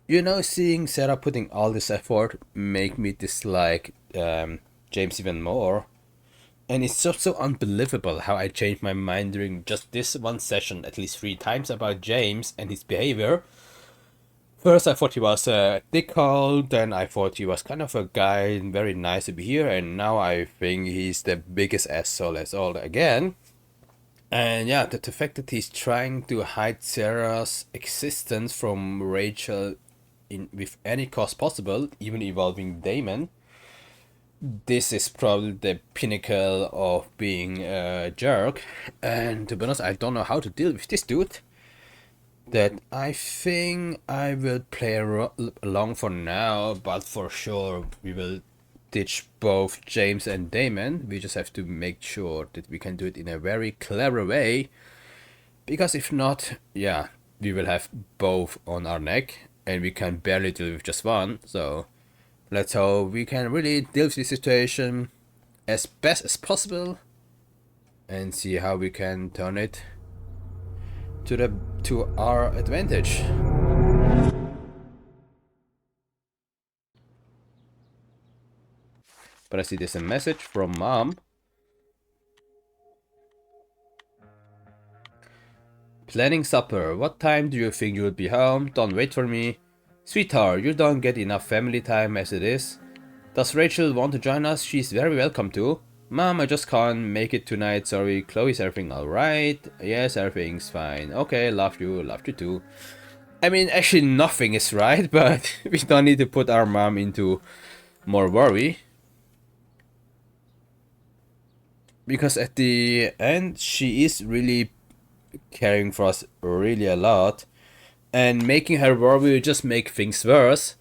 You know, seeing Sarah putting all this effort make me dislike James even more. And it's so unbelievable how I changed my mind during just this one session at least 3 times about James and his behavior. First, I thought he was a dickhole, then I thought he was kind of a guy very nice to be here, and now I think he's the biggest asshole as all again. And yeah, the fact that he's trying to hide Sarah's existence from Rachel in with any cost possible, even involving Damon, this is probably the pinnacle of being a jerk. And to be honest, I don't know how to deal with this dude. That I think I will play along for now, but for sure we will ditch both James and Damon. We just have to make sure that we can do it in a very clever way, because if not, yeah, we will have both on our neck and we can barely deal with just one. So let's hope we can really deal with this situation as best as possible and see how we can turn it to our advantage. But I see there's a message from mom. Planning supper. What time do you think you'll be home? Don't wait for me. Sweetheart, you don't get enough family time as it is. Does Rachel want to join us? She's very welcome to. Mom, I just can't make it tonight. Sorry. Chloe's everything alright? Yes, everything's fine. Okay, love you too. I mean, actually nothing is right, but we don't need to put our mom into more worry. Because at the end, she is really caring for us really a lot. And making her worry will just make things worse.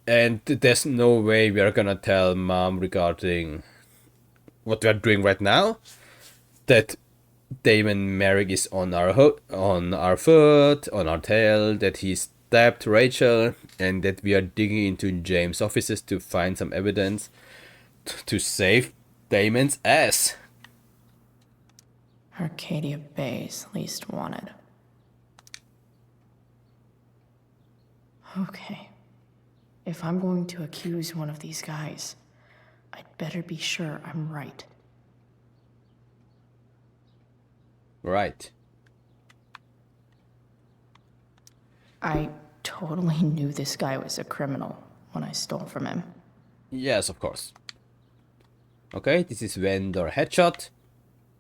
And there's no way we are gonna tell mom regarding what we are doing right now. That Damon Merrick is on our on our foot, on our tail, that he stabbed Rachel, and that we are digging into James' offices to find some evidence to save Damon's ass. Arcadia Bay's least wanted. Okay. If I'm going to accuse one of these guys, I'd better be sure I'm right. Right. I totally knew this guy was a criminal when I stole from him. Yes, of course. Okay, this is Vendor Headshot.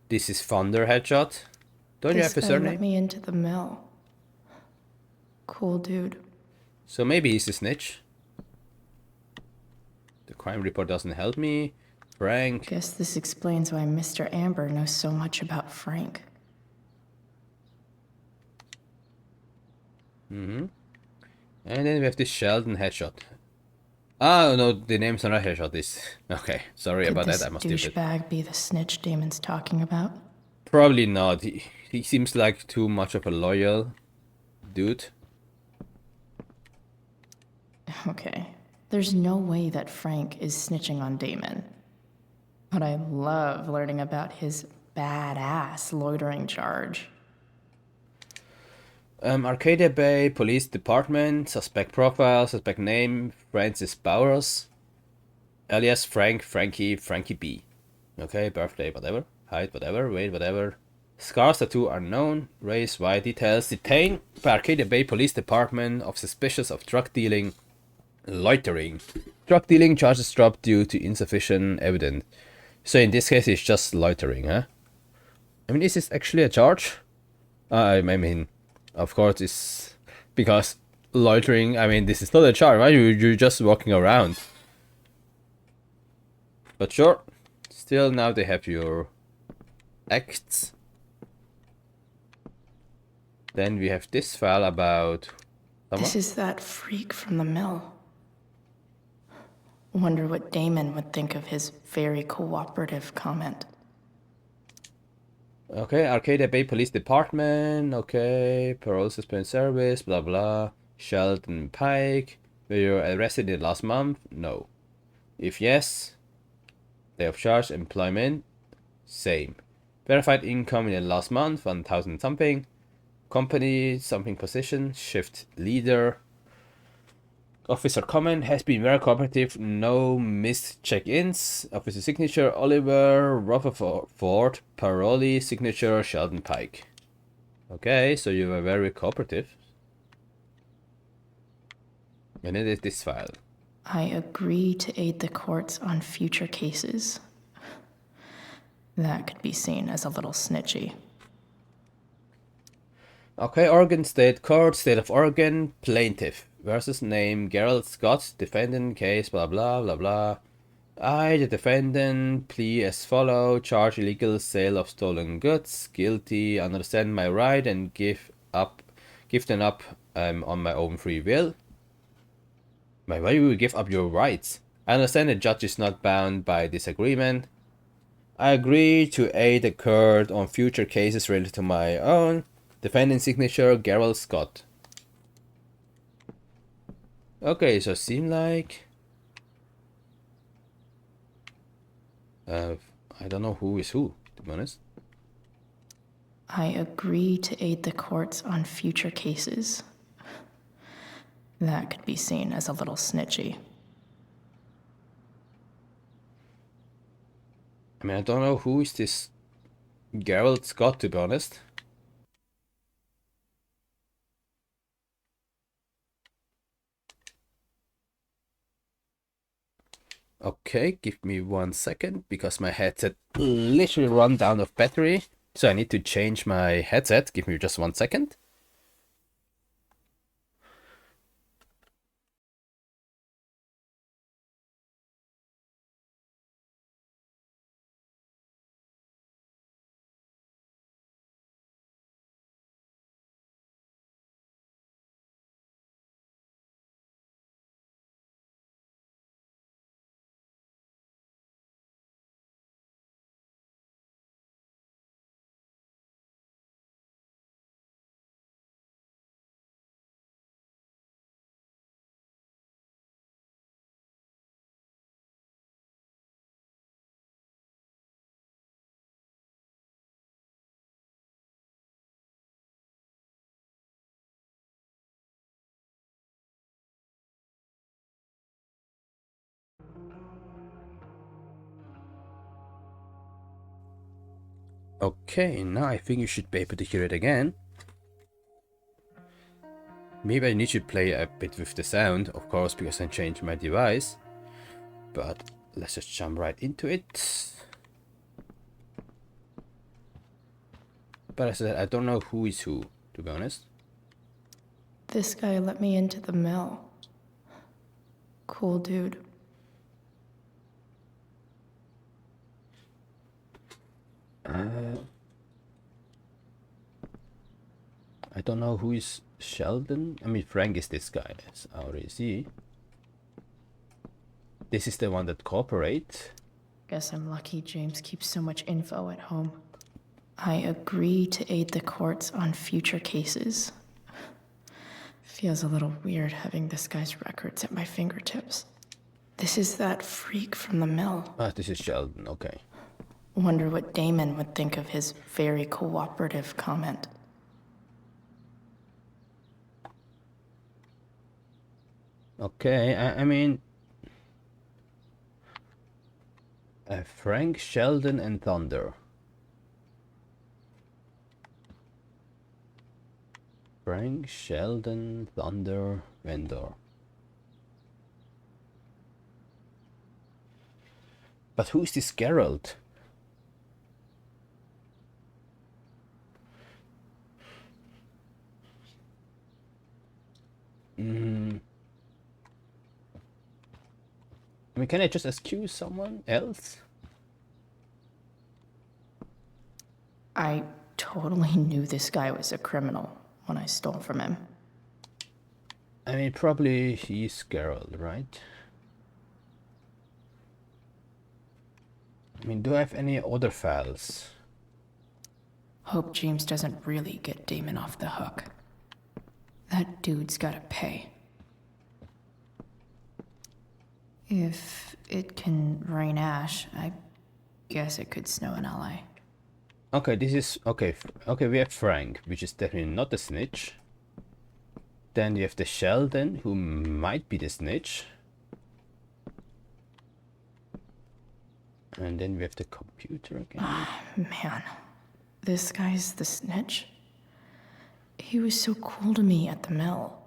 This is Thunder Headshot. Don't you have a This guy let surname? me into the mill. Cool dude. So maybe he's a snitch. The crime report doesn't help me. Frank. Guess this explains why Mr. Amber knows so much about Frank. And then we have this Sheldon Headshot. Oh no, the name's not Headshot. This. Okay, sorry about that. I must Could do this it. douchebag be the snitch Damon's talking about? Probably not. He seems like too much of a loyal dude. Okay. There's no way that Frank is snitching on Damon. But I love learning about his badass loitering charge. Arcadia Bay Police Department. Suspect profile. Suspect name. Francis Bowers. Alias Frankie B. Okay, birthday, whatever. Height, whatever. Weight, whatever. Scars, tattoo unknown. Race, white. Details. Detained by Arcadia Bay Police Department of suspicious of drug dealing. Loitering. Drug dealing charges dropped due to insufficient evidence. So in this case, it's just loitering, huh? I mean, is this actually a charge? I mean, of course, it's because loitering. I mean, this is not a charge, right? You're just walking around. But sure, still now they have your acts. Then we have this file about someone. This is that freak from the mill. Wonder what Damon would think of his very cooperative comment. Okay, Arcadia Bay Police Department. Okay, parole suspended service. Blah blah. Sheldon Pike. Were you arrested in the last month? No. If yes, day of charge, employment, same. Verified income in the last month, 1,000 something. Company, something position, shift leader. Officer comment has been very cooperative, no missed check-ins. Officer signature Oliver Rutherford, Paroli signature Sheldon Pike. Okay, so you were very cooperative. And it is this file. I agree to aid the courts on future cases. That could be seen as a little snitchy. Okay, Oregon State Court, State of Oregon, plaintiff versus name Gerald Scott, defendant case, blah blah blah blah. I, the defendant, plea as follow: charge illegal sale of stolen goods, guilty, understand my right and give them up on my own free will. Why would you give up your rights? I understand the judge is not bound by this agreement. I agree to aid the court on future cases related to my own. Defendant signature Gerald Scott. Okay, so it seemed like I don't know who is who, to be honest. I agree to aid the courts on future cases. That could be seen as a little snitchy. I mean, I don't know who is this Gerald Scott, to be honest. Okay, give me 1 second, because my headset literally run down of battery. So I need to change my headset. Give me just 1 second. Okay, now I think you should be able to hear it again. Maybe I need to play a bit with the sound, of course, because I changed my device. But let's just jump right into it. But as I said, I don't know who is who, to be honest. This guy let me into the mill. Cool dude. I don't know who is Sheldon. I mean, Frank is this guy, as I already see. This is the one that cooperates. Guess I'm lucky James keeps so much info at home. I agree to aid the courts on future cases. Feels a little weird having this guy's records at my fingertips. This is that freak from the mill. Ah, this is Sheldon, okay. Wonder what Damon would think of his very cooperative comment. Okay, I mean... Frank, Sheldon, and Thunder. Frank, Sheldon, Thunder, Vendor. But who is this Geralt? I mean, can I just accuse someone else? I totally knew this guy was a criminal when I stole from him. I mean, probably he's Geralt, right? I mean, do I have any other files? Hope James doesn't really get Damon off the hook. That dude's gotta pay. If it can rain ash, I guess it could snow in LA. Okay, this is... Okay, we have Frank, which is definitely not a snitch. Then you have the Sheldon, who might be the snitch. And then we have the computer again. Man, this guy's the snitch? He was so cool to me at the mill.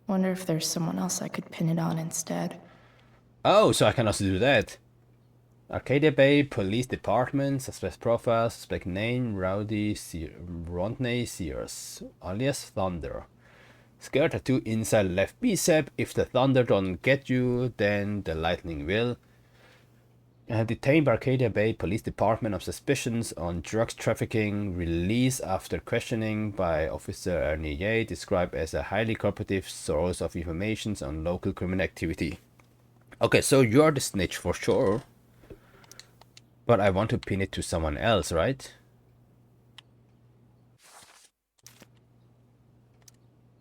Wonder if there's someone else I could pin it on instead. Oh, so I can also do that. Arcadia Bay Police Department, suspect profile, suspect name, Rodney Sears, alias Thunder. Scar tattoo inside left bicep. If the thunder don't get you, then the lightning will. Detained by Arcadia Bay Police Department of suspicions on drugs trafficking. Release after questioning by Officer Ernie Ye, described as a highly cooperative source of information on local criminal activity. Okay, so you're the snitch for sure. But I want to pin it to someone else, right?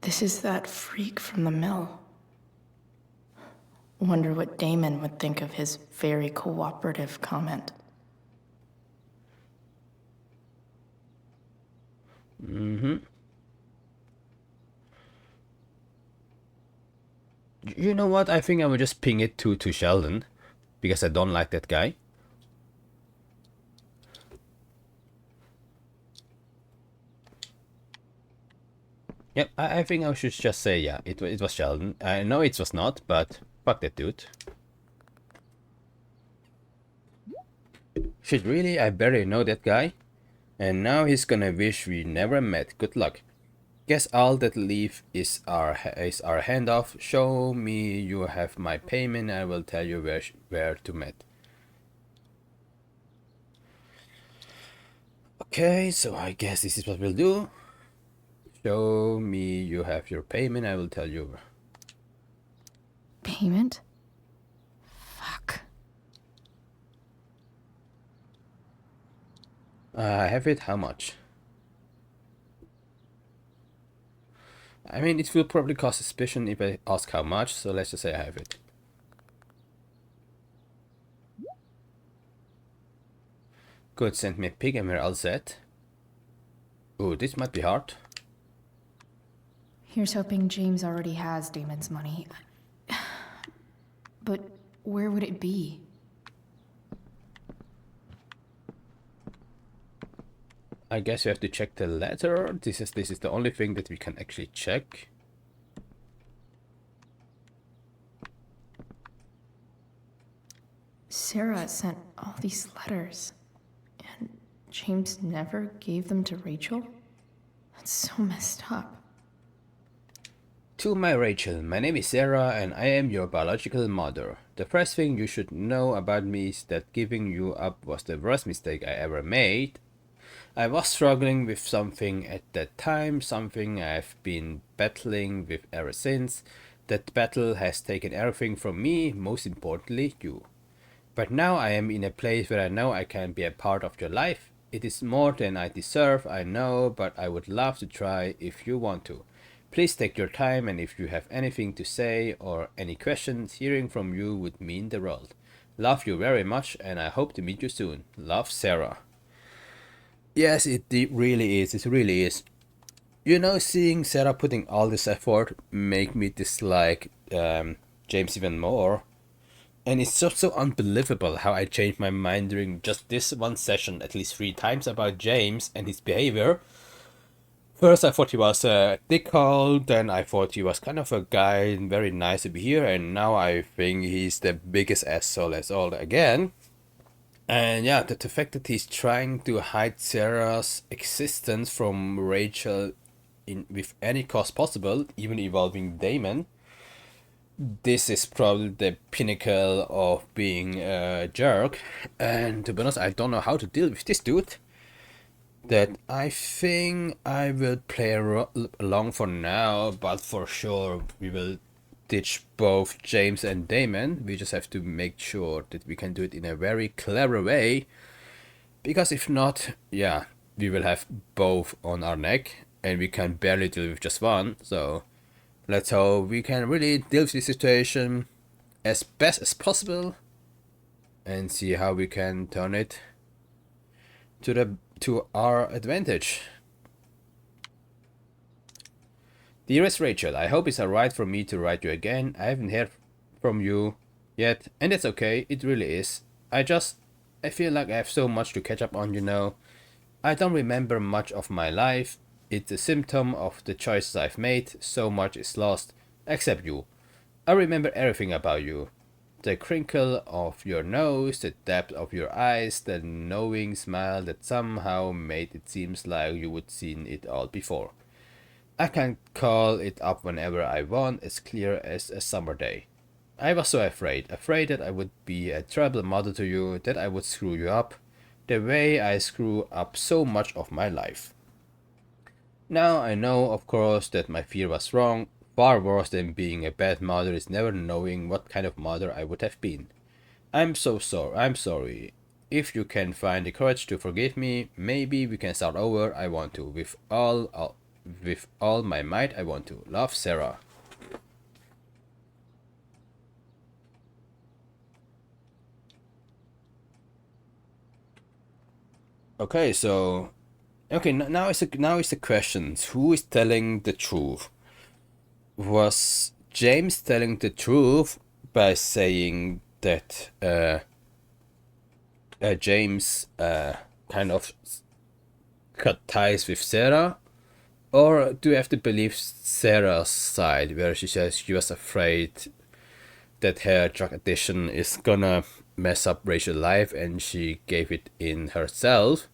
This is that freak from the mill. Wonder what Damon would think of his very cooperative comment. You know what? I think I will just ping it to Sheldon, because I don't like that guy. Yep, I think I should just say, yeah, it was Sheldon. I know it was not, but fuck that dude. Shit, really? I barely know that guy. And now he's gonna wish we never met. Good luck. Guess all that leave is our handoff. Show me you have my payment. I will tell you where to meet. Okay, so I guess this is what we'll do. Show me you have your payment. I will tell you. Payment? Fuck. I have it. How much? I mean, it will probably cause suspicion if I ask how much, so let's just say I have it. Good, send me a pig and we're all set. Ooh, this might be hard. Here's hoping James already has Damon's money. But where would it be? I guess you have to check the letter. This is the only thing that we can actually check. Sarah sent all these letters, and James never gave them to Rachel? That's so messed up. To my Rachel, my name is Sarah and I am your biological mother. The first thing you should know about me is that giving you up was the worst mistake I ever made. I was struggling with something at that time, something I've been battling with ever since. That battle has taken everything from me, most importantly, you. But now I am in a place where I know I can be a part of your life. It is more than I deserve, I know, but I would love to try if you want to. Please take your time, and if you have anything to say or any questions, hearing from you would mean the world. Love you very much, and I hope to meet you soon. Love, Sarah. Yes, it really is. It really is. You know, seeing Sarah putting all this effort make me dislike James even more. And it's so unbelievable how I changed my mind during just this one session at least 3 times about James and his behavior. First I thought he was a dickhole, then I thought he was kind of a guy very nice to be here, and now I think he's the biggest asshole as all again. And yeah, the fact that he's trying to hide Sarah's existence from Rachel with any cost possible, even involving Damon. This is probably the pinnacle of being a jerk, and to be honest, I don't know how to deal with this dude. That I think I will play along for now, but for sure we will ditch both James and Damon. We just have to make sure that we can do it in a very clever way, because if not, yeah, we will have both on our neck and we can barely deal with just one. So let's hope we can really deal with this situation as best as possible and see how we can turn it to our advantage. Dearest Rachel, I hope it's alright for me to write you again. I haven't heard from you yet, and it's okay, it really is. I feel like I have so much to catch up on, you know. I don't remember much of my life. It's a symptom of the choices I've made. So much is lost, except you. I remember everything about you. The crinkle of your nose, the depth of your eyes, the knowing smile that somehow made it seem like you would seen it all before. I can call it up whenever I want, as clear as a summer day. I was so afraid that I would be a terrible mother to you, that I would screw you up, the way I screw up so much of my life. Now I know, of course, that my fear was wrong. Far worse than being a bad mother is never knowing what kind of mother I would have been. I'm sorry. If you can find the courage to forgive me, maybe we can start over. I want to. With all my might, I want to. Love, Sarah. Okay, so now is the question: who is telling the truth? Was James telling the truth by saying that James kind of cut ties with Sarah, or do you have to believe Sarah's side, where she says she was afraid that her drug addiction is gonna mess up Rachel's life and she gave it in herself?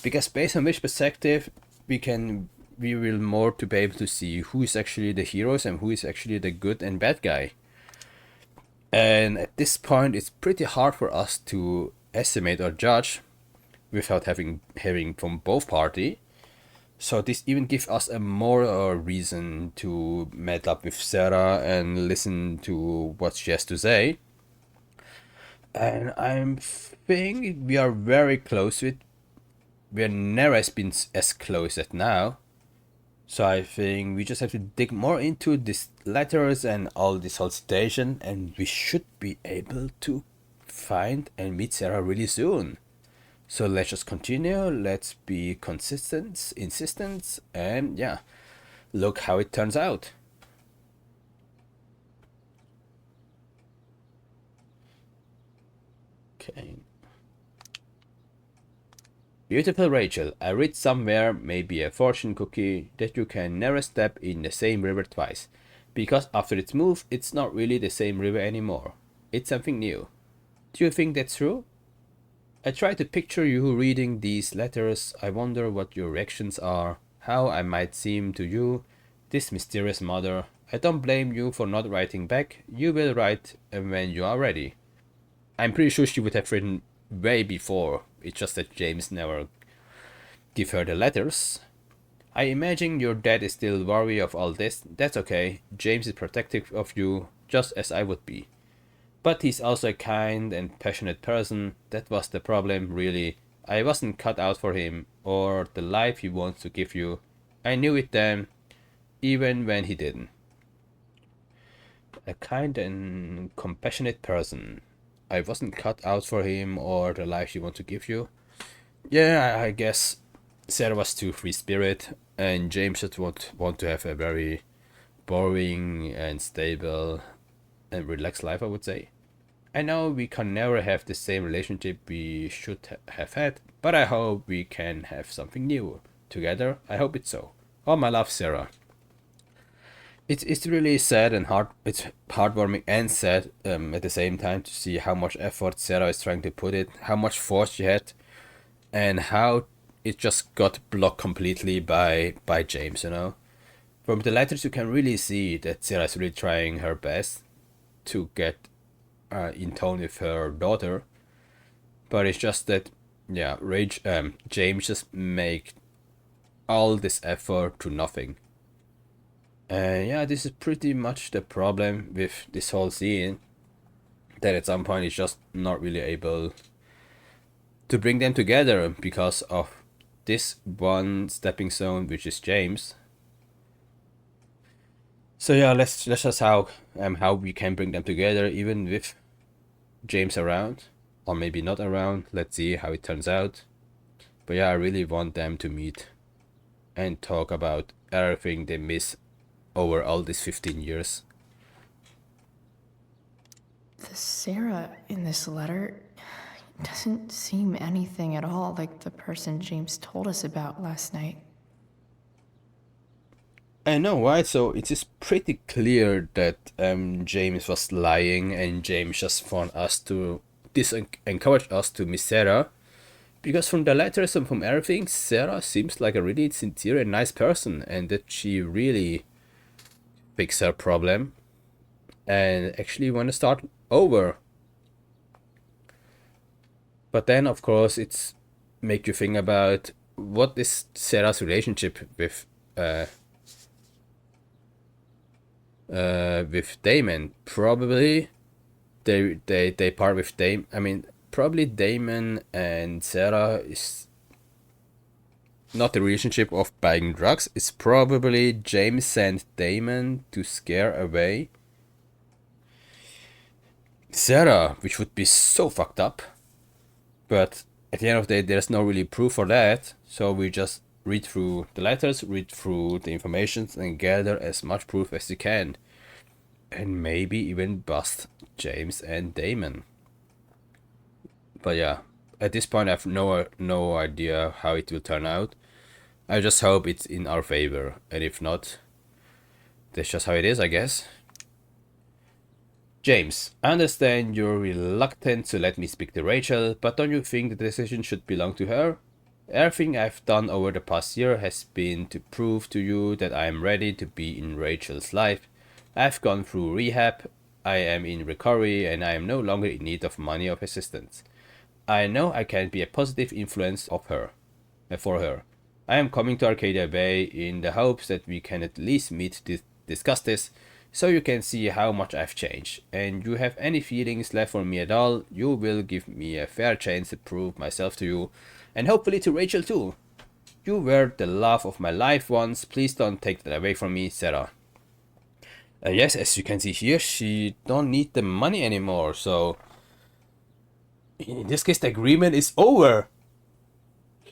Because based on which perspective we will more to be able to see who is actually the heroes and who is actually the good and bad guy. And at this point it's pretty hard for us to estimate or judge without having hearing from both party. So this even gives us a more reason to meet up with Sarah and listen to what she has to say. And I'm think we are very close to it. We're never has been as close as now. So I think we just have to dig more into these letters and all this whole situation, and we should be able to find and meet Sarah really soon. So let's just continue, let's be consistent, insistent, and yeah, look how it turns out. Okay. Beautiful Rachel, I read somewhere, maybe a fortune cookie, that you can never step in the same river twice, because after it's moved, it's not really the same river anymore. It's something new. Do you think that's true? I try to picture you reading these letters. I wonder what your reactions are, how I might seem to you, this mysterious mother. I don't blame you for not writing back. You will write when you are ready. I'm pretty sure she would have written way before. It's just that James never give her the letters. I imagine your dad is still worried of all this. That's okay. James is protective of you, just as I would be. But he's also a kind and passionate person. That was the problem, really. I wasn't cut out for him, or the life he wants to give you. I knew it then, even when he didn't. A kind and compassionate person. I wasn't cut out for him, or the life he wants to give you. Yeah, I guess Sarah was too free spirit, and James just want to have a very boring and stable and relaxed life, I would say. I know we can never have the same relationship we should have had, but I hope we can have something new together. I hope it's so. Oh, my love, Sarah. It's really sad and hard. It's heartwarming and sad at the same time to see how much effort Sarah is trying to put it, how much force she had, and how it just got blocked completely by James. You know, from the letters you can really see that Sarah is really trying her best to get in tone with her daughter, but it's just that yeah, James just make all this effort to nothing. And yeah, this is pretty much the problem with this whole scene. That at some point it's just not really able to bring them together because of this one stepping stone, which is James. So yeah, let's just how we can bring them together even with James around, or maybe not around. Let's see how it turns out. But yeah, I really want them to meet and talk about everything they miss over all these 15 years. The Sarah in this letter doesn't seem anything at all like the person James told us about last night. I know, right? So it is pretty clear that James was lying, and James just want us to encourage us to miss Sarah. Because from the letters and from everything, Sarah seems like a really sincere and nice person, and that she really fixed her problem and actually want to start over. But then, of course, it's make you think about what is Sarah's relationship with Damon. Probably they part with Damon. I mean, probably Damon and Sarah is not the relationship of buying drugs. It's probably James sent Damon to scare away Sarah, which would be so fucked up. But at the end of the day, there's no really proof for that. So we just read through the letters, read through the information, and gather as much proof as you can. And maybe even bust James and Damon. But yeah, at this point I have no idea how it will turn out. I just hope it's in our favor, and if not, that's just how it is, I guess. James, I understand you're reluctant to let me speak to Rachel, but don't you think the decision should belong to her? Everything I've done over the past year has been to prove to you that I am ready to be in Rachel's life. I've gone through rehab, I am in recovery, and I am no longer in need of money or assistance. I know I can be a positive influence for her. I am coming to Arcadia Bay in the hopes that we can at least meet to discuss this, so you can see how much I've changed. And you have any feelings left for me at all, you will give me a fair chance to prove myself to you, and hopefully to Rachel too. You were the love of my life once, please don't take that away from me, Sarah. Yes, as you can see here, she don't need the money anymore, so in this case the agreement is over.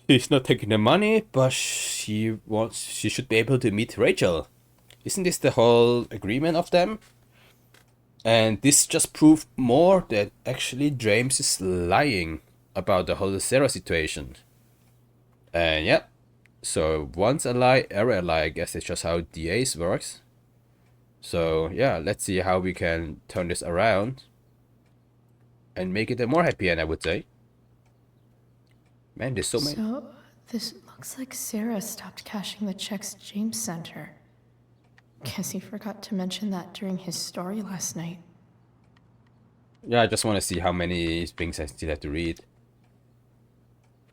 She's not taking the money, but she should be able to meet Rachel. Isn't this the whole agreement of them? And this just proved more that actually James is lying about the whole Sarah situation. And yeah, so once a lie, ever a lie. I guess that's just how DAs works. So yeah, let's see how we can turn this around and make it a more happy end, I would say. Man, there's so many. So, this looks like Sarah stopped cashing the checks James sent her. Guess he forgot to mention that during his story last night. Yeah, I just want to see how many things I still have to read.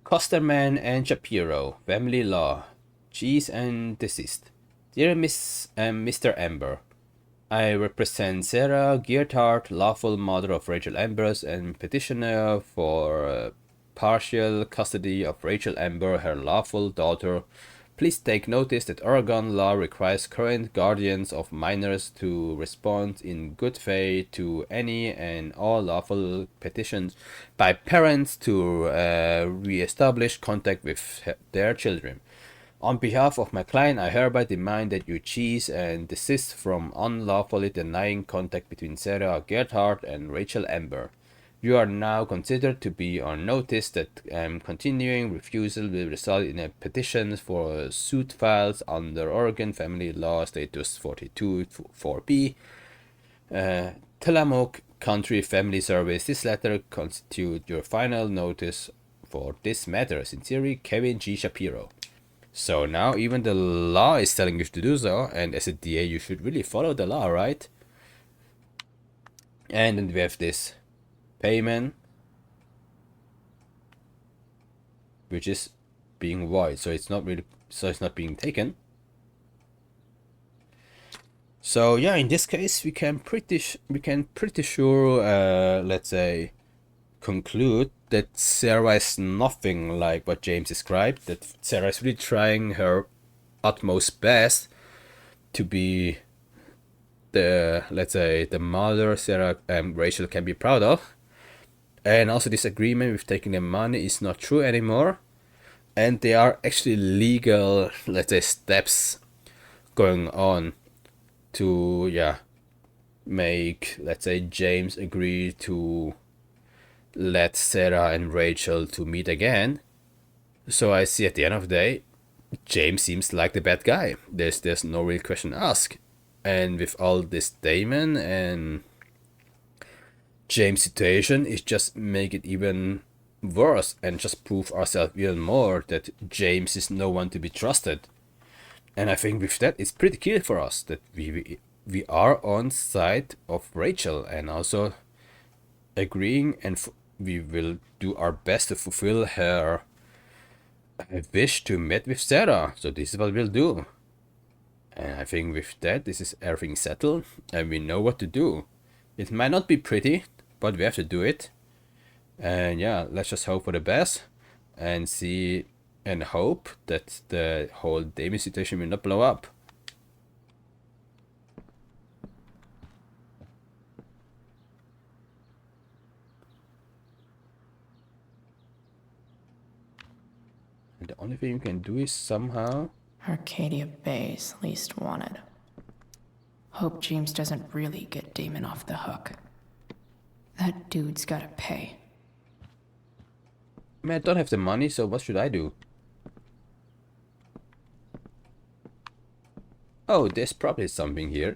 Costerman and Shapiro, family law, Cheese and deceased. Dear Miss Mr. Amber, I represent Sarah Gearhart, lawful mother of Rachel Ambers and petitioner for partial custody of Rachel Amber, her lawful daughter. Please take notice that Oregon law requires current guardians of minors to respond in good faith to any and all lawful petitions by parents to re-establish contact with their children. On behalf of my client, I hereby demand that you cease and desist from unlawfully denying contact between Sarah Gerhardt and Rachel Amber. You are now considered to be on notice that continuing refusal will result in a petition for suit filed under Oregon Family Law Status 42 4B. Tillamook Country Family Service. This letter constitutes your final notice for this matter. Sincerely, Kevin G. Shapiro. So now even the law is telling you to do so, and as a DA you should really follow the law, right? And then we have this payment, which is being void, so it's not being taken. So yeah, in this case we can pretty sure let's say conclude that Sarah is nothing like what James described, that Sarah is really trying her utmost best to be the, let's say, the mother Sarah and Rachel can be proud of. And also this agreement with taking the money is not true anymore, and there are actually legal, let's say, steps going on to, yeah, make, let's say, James agree to let Sarah and Rachel to meet again. So I see at the end of the day, James seems like the bad guy. There's no real question asked. And with all this Damon and James situation, it just make it even worse and just prove ourselves even more that James is no one to be trusted. And I think with that, it's pretty clear for us that we are on side of Rachel and also agreeing, and we will do our best to fulfill her wish to meet with Sarah. So this is what we'll do. And I think with that, this is everything settled, and we know what to do. It might not be pretty, but we have to do it. And yeah, let's just hope for the best and see and hope that the whole Damien situation will not blow up. And the only thing you can do is somehow... Arcadia Bay's least wanted. Hope James doesn't really get Damon off the hook. That dude's gotta pay. I mean, I don't have the money, so what should I do? Oh, there's probably something here.